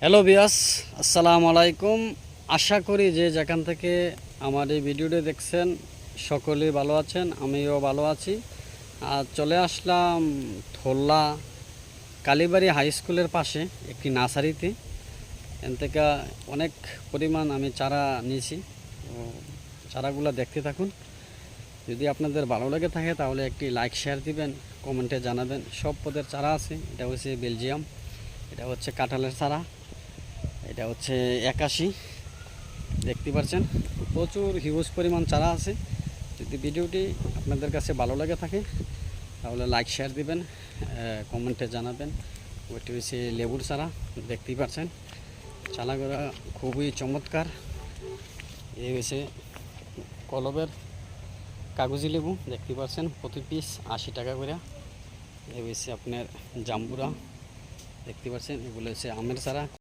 Hello বিয়াস, আসসালামু আলাইকুম। আশা করি যে যেখান থেকে আমার এই ভিডিওটি দেখছেন সকলেই ভালো আছেন, আমিও ভালো আছি। আর চলে আসলাম ধোল্লা কালীবাড়ি হাই স্কুলের পাশে একটি নার্সারিতে। এখান থেকে অনেক পরিমাণ আমি চারা নিয়েছি। তো চারাগুলো দেখতে থাকুন। যদি আপনাদের ভালো লেগে থাকে তাহলে একটি লাইক শেয়ার দিবেন, কমেন্টে জানাবেন। সব পদের চারা আছে। এটা হচ্ছে বেলজিয়াম, এটা হচ্ছে কাঁঠালের চারা, এটা হচ্ছে 81। দেখতে পাচ্ছেন প্রচুর হিউজ পরিমাণ চারা আছে। যদি ভিডিওটি আপনাদের কাছে ভালো লাগে থাকে তাহলে লাইক শেয়ার দিবেন, কমেন্টে জানাবেন। ওইটি হচ্ছে লেবুর চারা, দেখতেই পাচ্ছেন চারাগুলো খুবই চমৎকার। এই হচ্ছে কলবের কাগজি লেবু, দেখতে পাচ্ছেন প্রতি পিস 80 টাকা করে। এই হচ্ছে আপনার জাম্বুরা, দেখতে পাচ্ছেন এগুলো হচ্ছে আমের চারা।